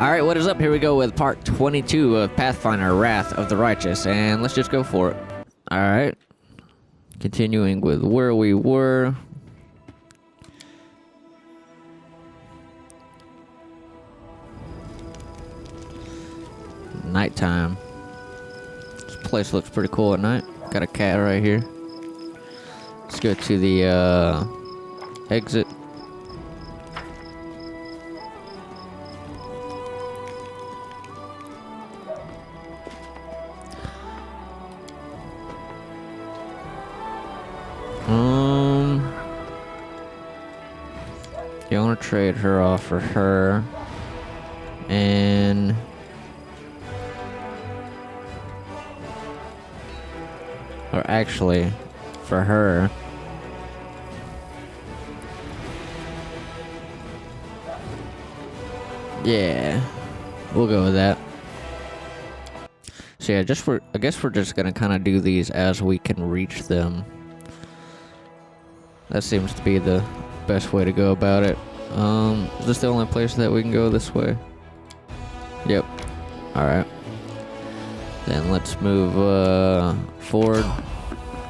Alright, what is up? Here we go with part 22 of Pathfinder, Wrath of the Righteous, and let's just go for it. Alright. Continuing with where we were. Nighttime. This place looks pretty cool at night. Got a cat right here. Let's go to the exit. You want to trade her off for her, and or actually for her. Yeah, we'll go with that. So yeah, I guess we're just gonna kind of do these as we can reach them. That seems to be the best way to go about it. Is this the only place that we can go this way? Yep. Alright. Then let's move forward.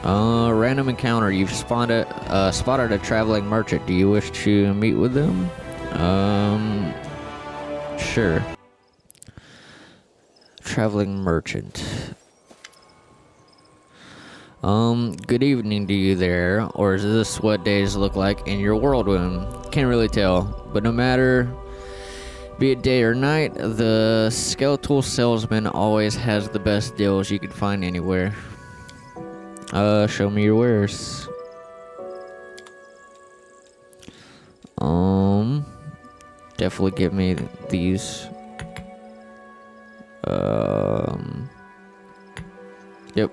Random encounter. You've spotted a traveling merchant. Do you wish to meet with them? Sure. Traveling merchant. Good evening to you there, or is this what days look like in your whirlwind? Can't really tell, but no matter, be it day or night, the skeletal salesman always has the best deals you can find anywhere. Show me your wares. Definitely give me these. Yep.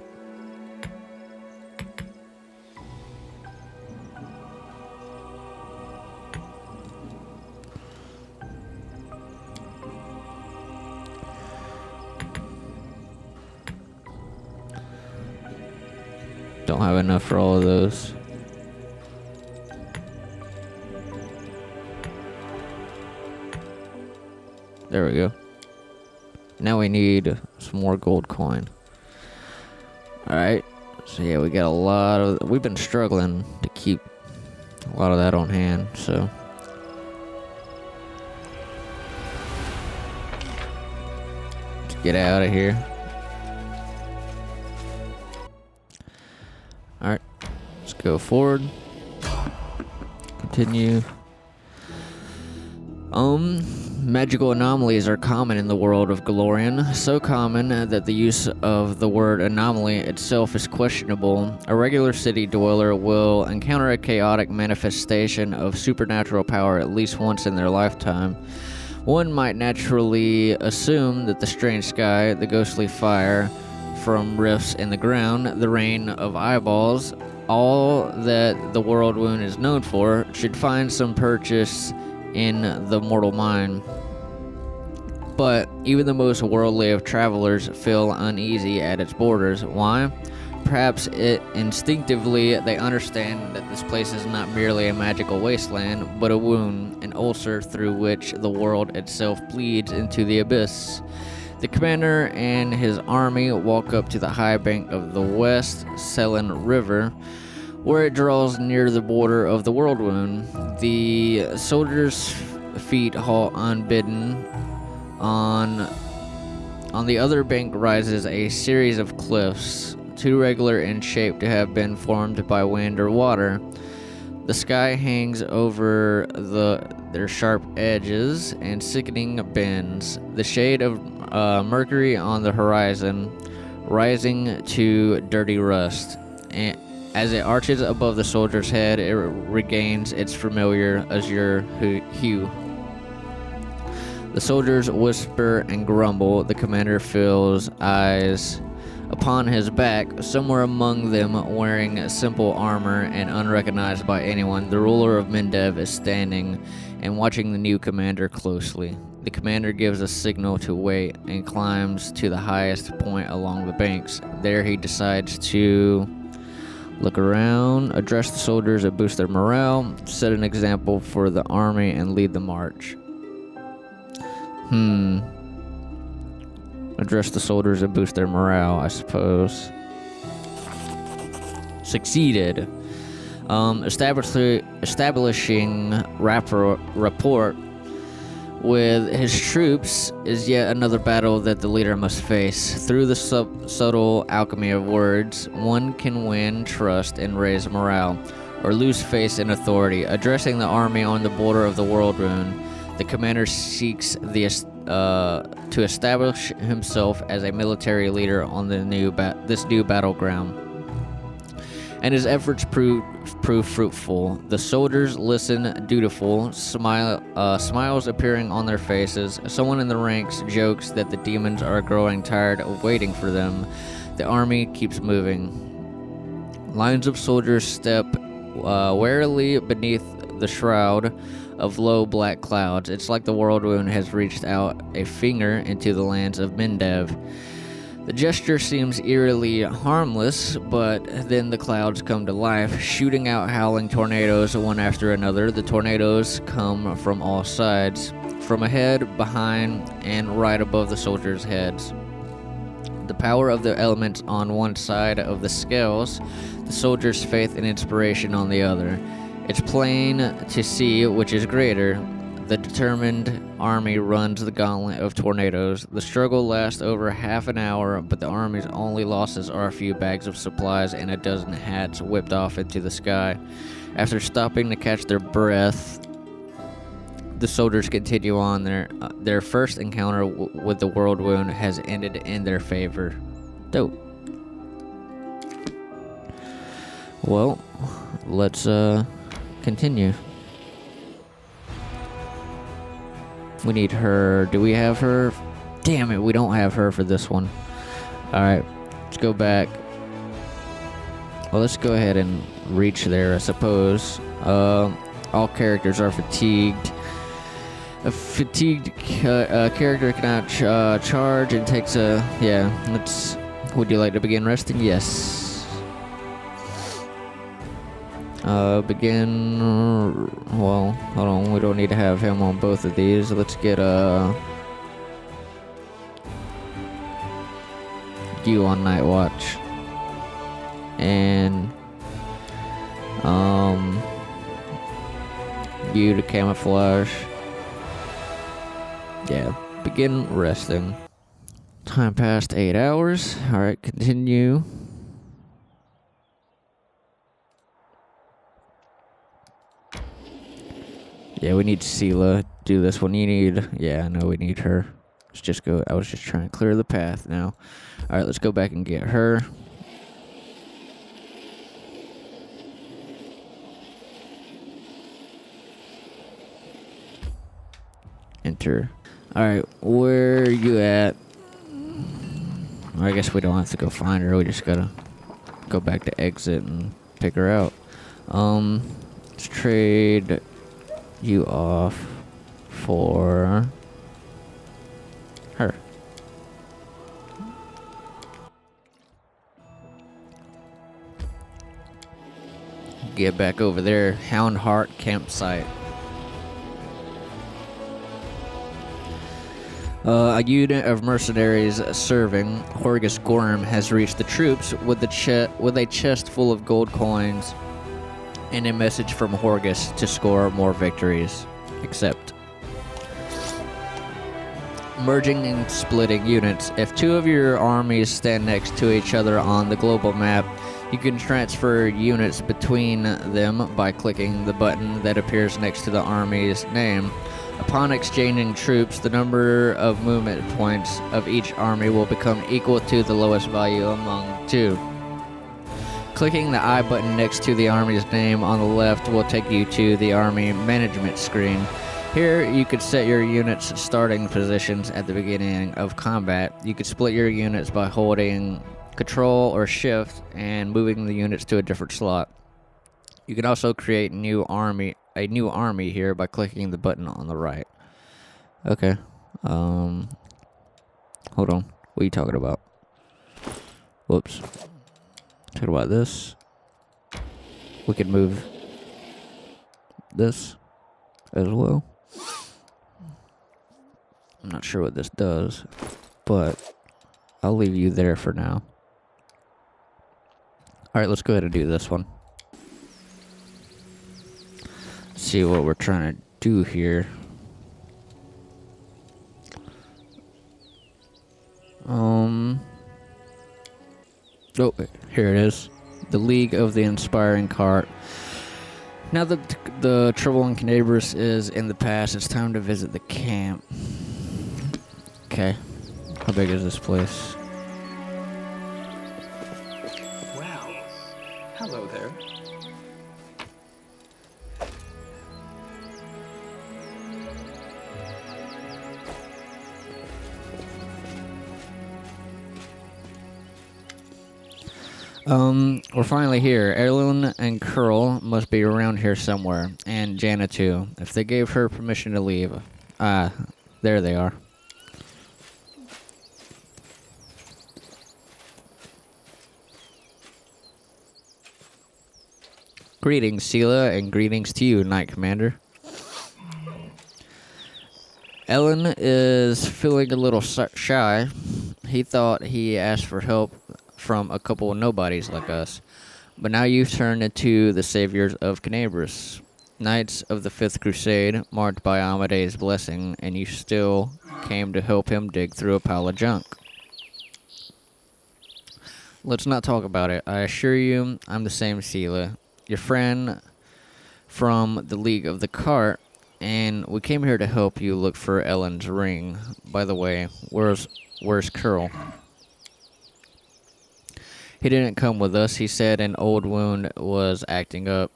Don't have enough for all of those. There we go. Now we need some more gold coin. Alright. So yeah, we got a lot of... We've been struggling to keep a lot of that on hand, so... Let's get out of here. Alright. Let's go forward. Continue. Magical anomalies are common in the world of Galorian, so common that the use of the word anomaly itself is questionable. A regular city dweller will encounter a chaotic manifestation of supernatural power at least once in their lifetime. One might naturally assume that the strange sky, the ghostly fire from rifts in the ground, the rain of eyeballs, all that the whirlwind is known for, should find some purchase in the mortal mind. But even the most worldly of travelers feel uneasy at its borders. Why? Perhaps instinctively they understand that this place is not merely a magical wasteland, but a wound, an ulcer through which the world itself bleeds into the abyss. The commander and his army walk up to the high bank of the West Selen River, where it draws near the border of the whirlwind. The soldiers' feet halt unbidden. On the other bank rises a series of cliffs, too regular in shape to have been formed by wind or water. The sky hangs over their sharp edges and sickening bends. The shade of mercury on the horizon, rising to dirty rust. And as it arches above the soldier's head, it regains its familiar azure hue. The soldiers whisper and grumble. The commander feels eyes upon his back, somewhere among them wearing simple armor and unrecognized by anyone. The ruler of Mendev is standing and watching the new commander closely. The commander gives a signal to wait and climbs to the highest point along the banks. There he decides to look around, address the soldiers that boost their morale, set an example for the army, and lead the march. Address the soldiers and boost their morale, I suppose. Succeeded. Establishing rapport with his troops is yet another battle that the leader must face. Through the subtle alchemy of words, one can win trust and raise morale, or lose faith in authority. Addressing the army on the border of the world rune, the commander seeks to establish himself as a military leader on this new battleground, and his efforts prove fruitful. The soldiers listen, dutiful, smiles appearing on their faces. Someone in the ranks jokes that the demons are growing tired of waiting for them. The army keeps moving. Lines of soldiers step warily beneath the shroud of low black clouds. It's like the world rune has reached out a finger into the lands of Mendev. The gesture seems eerily harmless, but then the clouds come to life, shooting out howling tornadoes one after another. The tornadoes come from all sides, from ahead, behind, and right above the soldiers' heads. The power of the elements on one side of the scales, the soldiers' faith and inspiration on the other. It's plain to see which is greater. The determined army runs the gauntlet of tornadoes. The struggle lasts over half an hour, but the army's only losses are a few bags of supplies and a dozen hats whipped off into the sky. After stopping to catch their breath, the soldiers continue on. Their first encounter with the world wound has ended in their favor. Dope. Well, let's continue. We need her. Do we have her? Damn it, we don't have her for this one. Alright, let's go back. Well, let's go ahead and reach there, I suppose. All characters are fatigued. A fatigued character cannot charge and takes a... Yeah, let's... Would you like to begin resting? Yes. Begin... Well, hold on. We don't need to have him on both of these. Let's get, you on Night Watch. And... You to camouflage. Yeah. Begin resting. Time passed 8 hours. Alright, continue. Yeah, we need Sela do this one. You need... Yeah, I know we need her. Let's just go... I was just trying to clear the path now. Alright, let's go back and get her. Enter. Alright, where are you at? I guess we don't have to go find her. We just gotta go back to exit and pick her out. Let's trade... you off for her. Get back over there. Houndheart campsite. A unit of mercenaries serving Horgus Gorm has reached the troops with a chest full of gold coins and a message from Horgus to score more victories. Accept. Merging and splitting units. If two of your armies stand next to each other on the global map, you can transfer units between them by clicking the button that appears next to the army's name. Upon exchanging troops, the number of movement points of each army will become equal to the lowest value among two. Clicking the I button next to the army's name on the left will take you to the army management screen. Here, you could set your units' starting positions at the beginning of combat. You could split your units by holding Control or Shift and moving the units to a different slot. You can also create a new army here by clicking the button on the right. Okay. Hold on. What are you talking about? Whoops. Talking about this. We could move this as well. I'm not sure what this does, but I'll leave you there for now. Alright, let's go ahead and do this one. See what we're trying to do here. Oh, here it is. The League of the Inspiring Cart. Now that the trouble in Canabris is in the past, it's time to visit the camp. Okay. How big is this place? Well, hello there. We're finally here. Erlen and Curl must be around here somewhere, and Jana too, if they gave her permission to leave. There they are. Greetings, Sela, and greetings to you, Knight Commander. Ellen is feeling a little shy. He thought he asked for help from a couple of nobodies like us. But now you've turned into the saviors of Canabris, Knights of the Fifth Crusade, marked by Amadeus' blessing, and you still came to help him dig through a pile of junk. Let's not talk about it. I assure you, I'm the same Sela, your friend from the League of the Cart, and we came here to help you look for Ellen's ring. By the way, where's Curl? He didn't come with us. He said an old wound was acting up.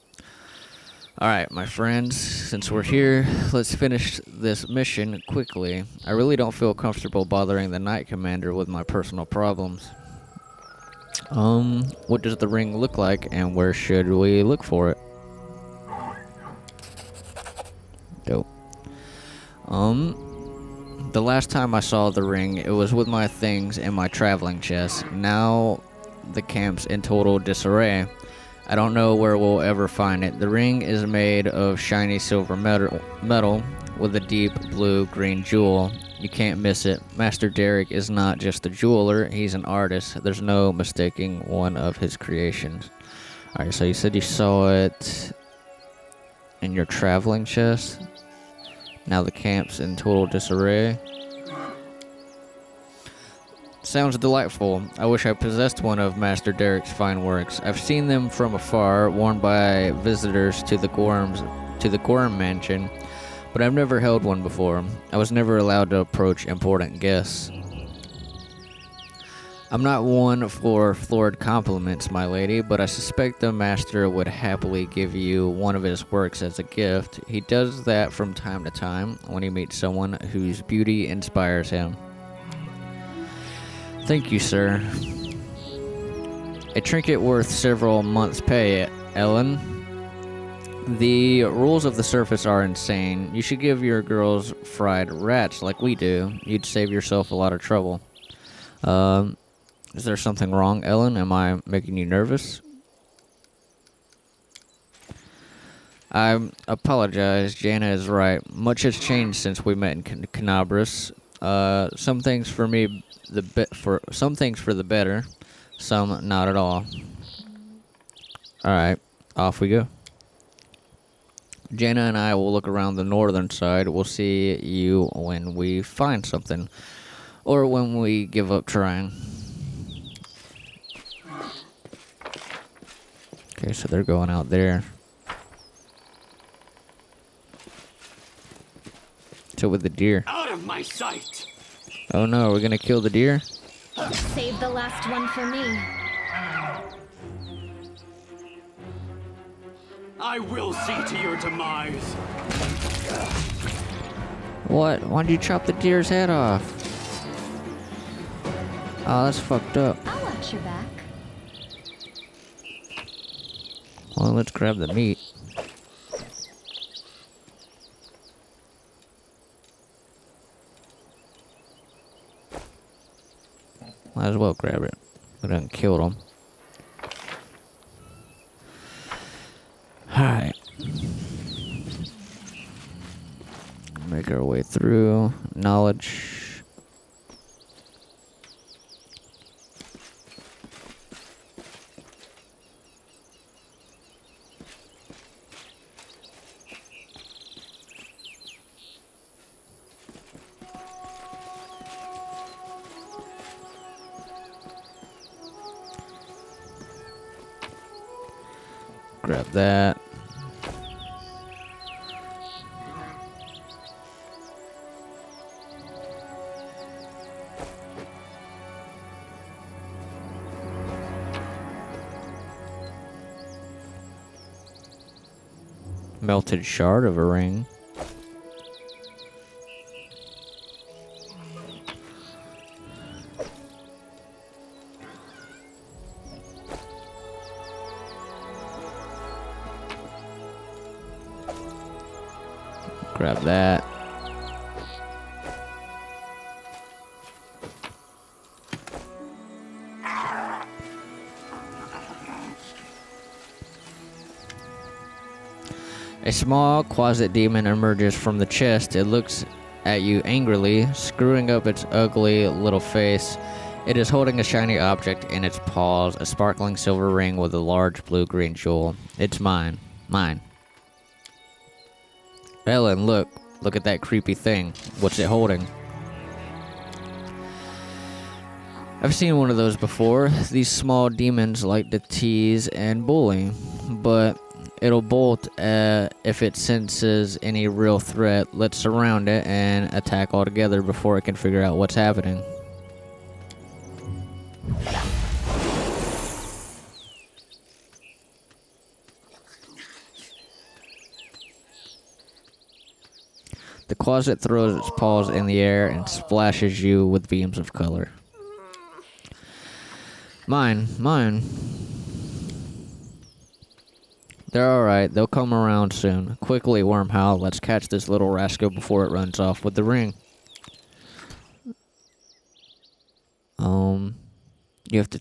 Alright, my friends, since we're here, let's finish this mission quickly. I really don't feel comfortable bothering the Knight Commander with my personal problems. What does the ring look like, and where should we look for it? Dope. The last time I saw the ring, it was with my things in my traveling chest. Now the camp's in total disarray. I don't know where we'll ever find it. The ring is made of shiny silver metal with a deep blue-green jewel. You can't miss it. Master Derek is not just a jeweler, he's an artist. There's no mistaking one of his creations. Alright, so you said you saw it in your traveling chest. Now the camp's in total disarray. Sounds delightful. I wish I possessed one of Master Derek's fine works. I've seen them from afar, worn by visitors to the Gorham Mansion, but I've never held one before. I was never allowed to approach important guests. I'm not one for florid compliments, my lady, but I suspect the master would happily give you one of his works as a gift. He does that from time to time when he meets someone whose beauty inspires him. Thank you, sir. A trinket worth several months' pay, Ellen. The rules of the surface are insane. You should give your girls fried rats like we do. You'd save yourself a lot of trouble. Is there something wrong, Ellen? Am I making you nervous? I apologize. Jana is right. Much has changed since we met in Canabris. Some things for the better, some not at all. Alright, off we go. Jana and I will look around the northern side. We'll see you when we find something, or when we give up trying. Okay, so they're going out there. So with the deer. Out of my sight! Oh no, we're gonna kill the deer? Save the last one for me. I will see to your demise. What? Why'd you chop the deer's head off? Oh, that's fucked up. I'll watch your back. Well, let's grab the meat. Might as well grab it. We done killed him. Alright. Make our way through. through knowledge. Grab that. Melted shard of a ring. Grab that. A small closet demon emerges from the chest. It looks at you angrily, screwing up its ugly little face. It is holding a shiny object in its paws, a sparkling silver ring with a large blue-green jewel. It's mine. Mine. Ellen, look. Look at that creepy thing. What's it holding? I've seen one of those before. These small demons like to tease and bully, but it'll bolt if it senses any real threat. Let's surround it and attack all together before it can figure out what's happening. The closet throws its paws in the air and splashes you with beams of color. Mine. They're alright, they'll come around soon. Quickly, Wormhowl, let's catch this little rascal before it runs off with the ring. You have to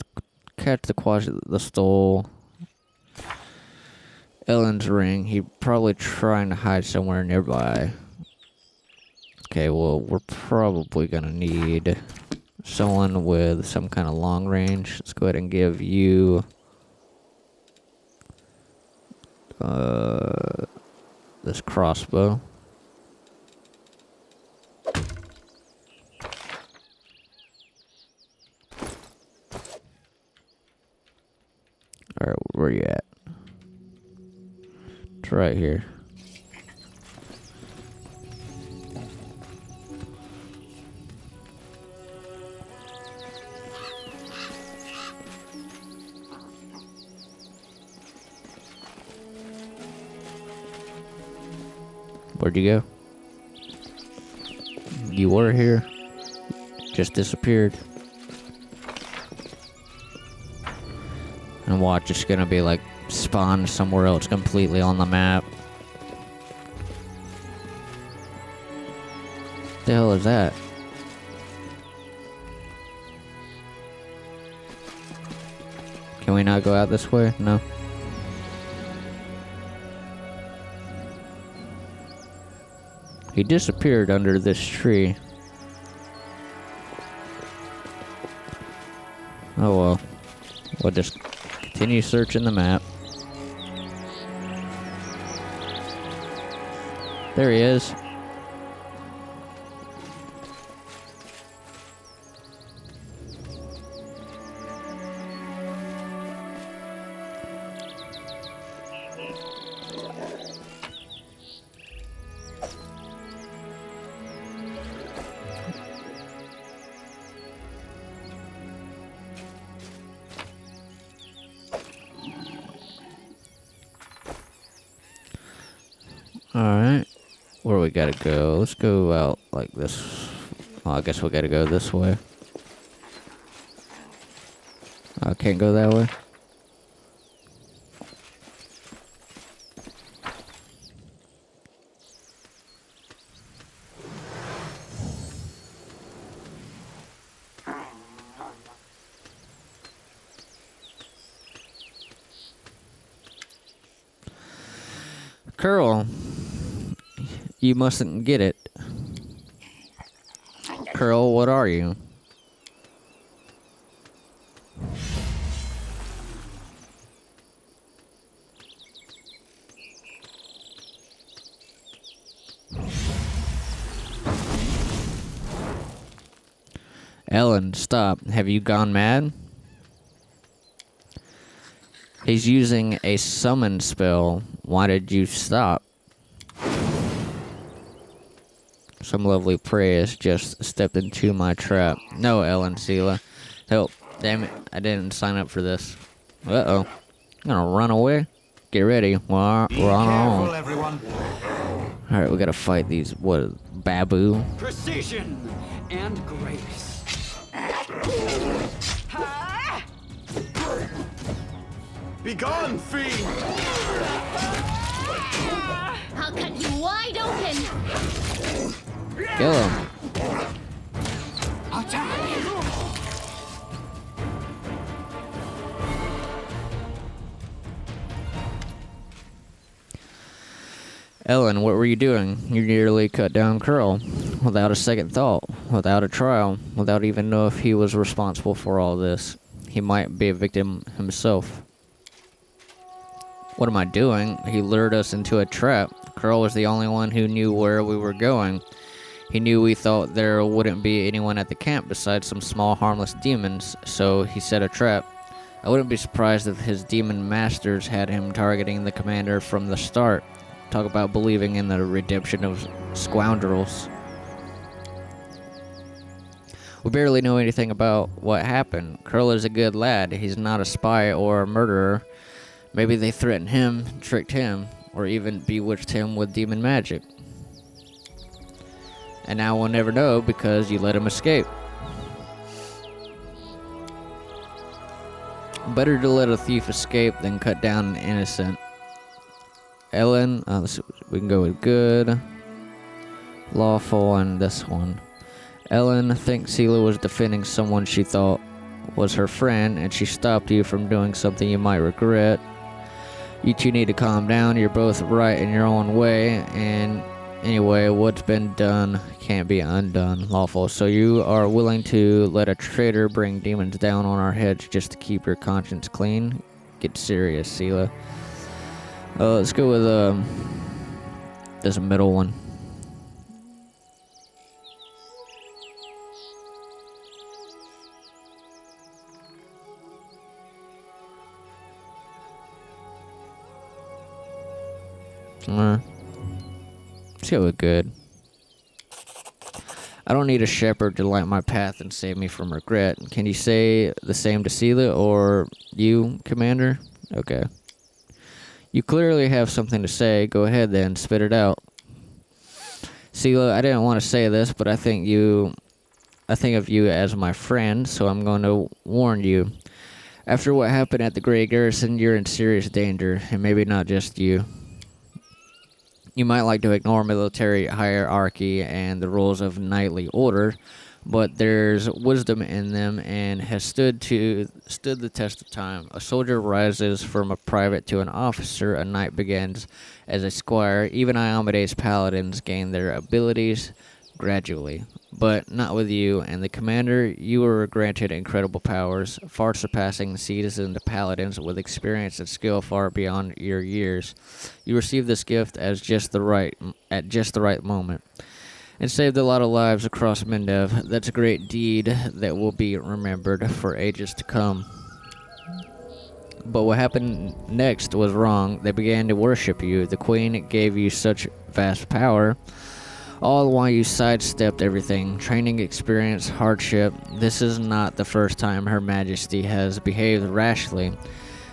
catch the closet that stole Ellen's ring. He's probably trying to hide somewhere nearby. Okay, well, we're probably gonna need someone with some kind of long range. Let's go ahead and give you this crossbow. Alright, where you at? It's right here. Where'd you go? You were here. Just disappeared. And watch, it's gonna be like spawned somewhere else completely on the map. The hell is that? Can we not go out this way? No. He disappeared under this tree. Oh well. We'll just continue searching the map. There he is. Alright. Where we gotta go? Let's go out like this. Well, I guess we gotta go this way. I can't go that way. Curl. You mustn't get it. What are you? Ellen, stop. Have you gone mad? He's using a summon spell. Why did you stop? Some lovely prey has just stepped into my trap. No, Ellen, Sela. Help. Damn it. I didn't sign up for this. Uh-oh. I'm gonna run away. Get ready. We're on our own. Everyone. Alright, we gotta fight these, what, babu? Precision and grace. Begone, fiend! I'll cut you wide open. Kill him. Ellen, what were you doing? You nearly cut down Curl without a second thought, without a trial, without even know if he was responsible for all this. He might be a victim himself. What am I doing? He lured us into a trap. Curl was the only one who knew where we were going. He knew we thought there wouldn't be anyone at the camp besides some small harmless demons, so he set a trap. I wouldn't be surprised if his demon masters had him targeting the commander from the start. Talk about believing in the redemption of scoundrels. We barely know anything about what happened. Curl is a good lad. He's not a spy or a murderer. Maybe they threatened him, tricked him, or even bewitched him with demon magic. And now we'll never know because you let him escape. Better to let a thief escape than cut down an innocent. Ellen, we can go with good, lawful, and this one. Ellen thinks Sela was defending someone she thought was her friend, and she stopped you from doing something you might regret. You two need to calm down. You're both right in your own way, and anyway, what's been done can't be undone. Lawful. So you are willing to let a traitor bring demons down on our heads just to keep your conscience clean? Get serious, Sela. Let's go with this middle one. Let's go with good. I don't need a shepherd to light my path and save me from regret. Can you say the same to Sela or you, Commander? Okay. You clearly have something to say. Go ahead then, spit it out. Sela, I didn't want to say this, but I think of you as my friend, so I'm going to warn you. After what happened at the Grey Garrison, you're in serious danger, and maybe not just you. You might like to ignore military hierarchy and the rules of knightly order, but there's wisdom in them and has stood the test of time. A soldier rises from a private to an officer. A knight begins as a squire. Even Iomede's paladins gain their abilities gradually, but not with you and the commander. You were granted incredible powers, far surpassing the seasoned paladins with experience and skill far beyond your years. You received this gift at just the right moment, and saved a lot of lives across Mendev. That's a great deed that will be remembered for ages to come. But what happened next was wrong. They began to worship you. The queen gave you such vast power, all while you sidestepped everything. Training, experience, hardship. This is not the first time Her Majesty has behaved rashly.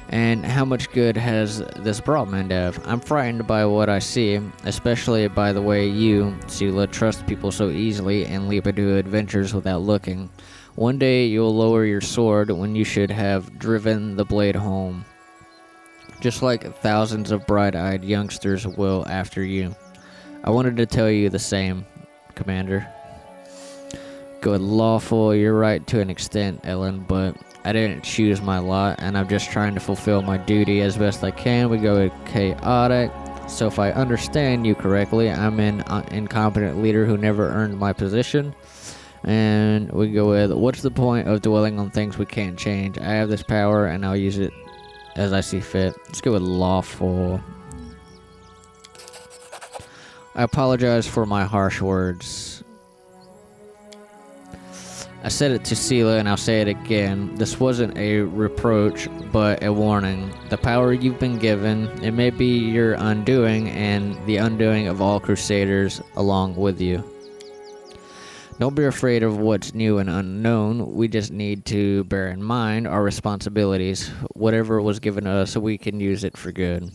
And how much good has this brought Mendev? I'm frightened by what I see, especially by the way you, Sela, trust people so easily and leap into adventures without looking. One day you'll lower your sword when you should have driven the blade home, just like thousands of bright-eyed youngsters will after you. I wanted to tell you the same, Commander. Good, lawful, you're right to an extent, Ellen, but I didn't choose my lot, and I'm just trying to fulfill my duty as best I can. We go with chaotic. So if I understand you correctly, I'm an incompetent leader who never earned my position. And we go with, what's the point of dwelling on things we can't change? I have this power and I'll use it as I see fit. Let's go with lawful. I apologize for my harsh words. I said it to Sela and I'll say it again. This wasn't a reproach, but a warning. The power you've been given, it may be your undoing and the undoing of all Crusaders along with you. Don't be afraid of what's new and unknown. We just need to bear in mind our responsibilities. Whatever was given us, we can use it for good.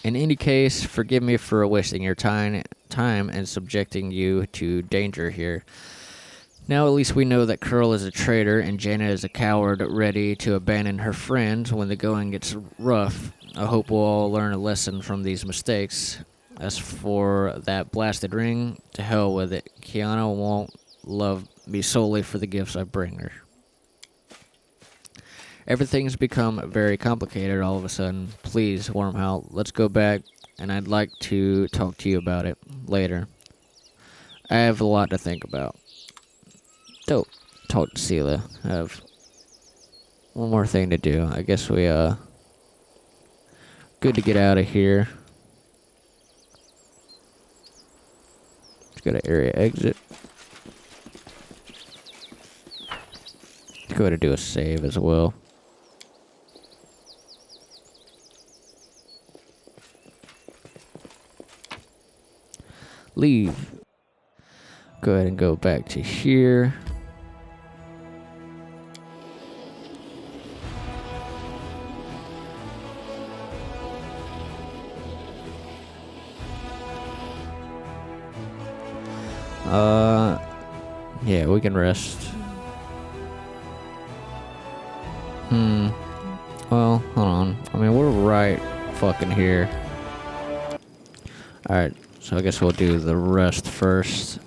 In any case, forgive me for wasting your time and subjecting you to danger here. Now at least we know that Curl is a traitor and Jaina is a coward ready to abandon her friends when the going gets rough. I hope we'll all learn a lesson from these mistakes. As for that blasted ring, to hell with it. Kiana won't love me solely for the gifts I bring her. Everything's become very complicated all of a sudden. Please, Wormhound, let's go back, and I'd like to talk to you about it later. I have a lot to think about. Don't talk to Sela. I have one more thing to do. I guess we, good to get out of here. Let's go to area exit. Let's go ahead and do a save as well. Leave. Go ahead and go back to here. Yeah, we can rest. Well, hold on. I mean, we're right fucking here. Alright, so I guess we'll do the rest first.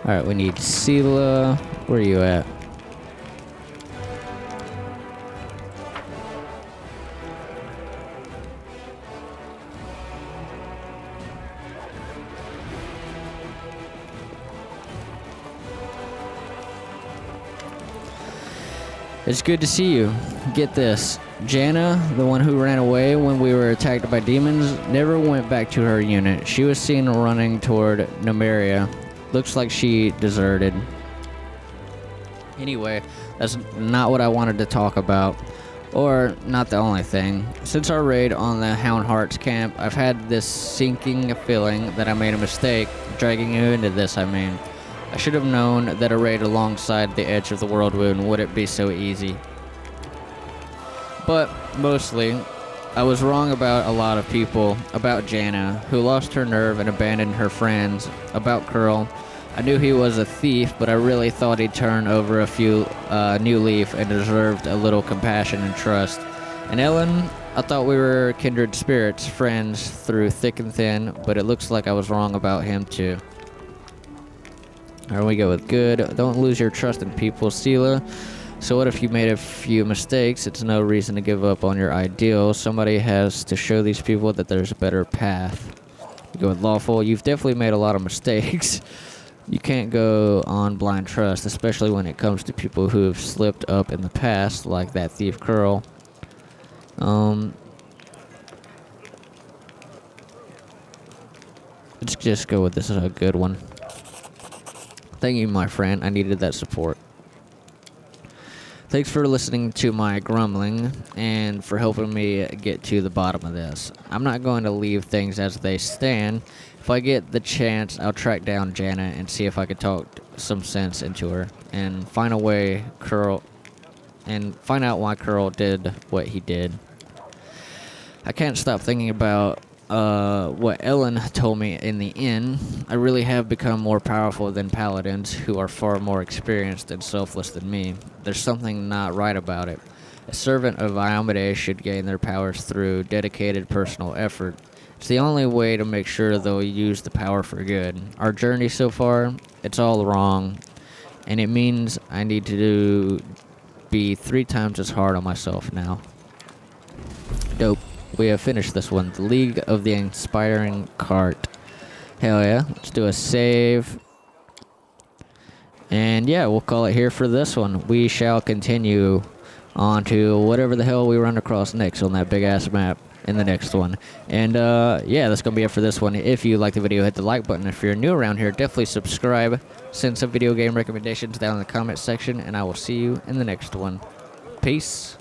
Alright, we need Sela. Where are you at? It's good to see you. Get this. Jaina, the one who ran away when we were attacked by demons, never went back to her unit. She was seen running toward Numeria. Looks like she deserted. Anyway, that's not what I wanted to talk about. Or, not the only thing. Since our raid on the Hound Hearts camp, I've had this sinking feeling that I made a mistake. Dragging you into this, I mean. I should have known that a raid alongside the edge of the world wouldn't be so easy. But, mostly, I was wrong about a lot of people. About Jaina, who lost her nerve and abandoned her friends. About Curl. I knew he was a thief, but I really thought he'd turn over a few new leaf and deserved a little compassion and trust. And Ellen, I thought we were kindred spirits, friends through thick and thin, but it looks like I was wrong about him too. Alright, we go with good. Don't lose your trust in people, Sela. So what if you made a few mistakes? It's no reason to give up on your ideal. Somebody has to show these people that there's a better path. We go with lawful. You've definitely made a lot of mistakes. You can't go on blind trust, especially when it comes to people who have slipped up in the past, like that thief Curl. Let's just go with this as a good one. Thank you, my friend. I needed that support. Thanks for listening to my grumbling and for helping me get to the bottom of this. I'm not going to leave things as they stand. If I get the chance, I'll track down Jaina and see if I can talk some sense into her and find out why Curl did what he did. I can't stop thinking about what Ellen told me in the inn, I really have become more powerful than paladins who are far more experienced and selfless than me. There's something not right about it. A servant of Iomedes should gain their powers through dedicated personal effort. It's the only way to make sure they'll use the power for good. Our journey so far, it's all wrong, and it means I need to be 3 times as hard on myself now. Dope. We have finished this one. The League of the Inspiring Cart. Hell yeah. Let's do a save. And yeah, we'll call it here for this one. We shall continue on to whatever the hell we run across next on that big-ass map in the next one. And yeah, that's going to be it for this one. If you like the video, hit the like button. If you're new around here, definitely subscribe. Send some video game recommendations down in the comment section, and I will see you in the next one. Peace.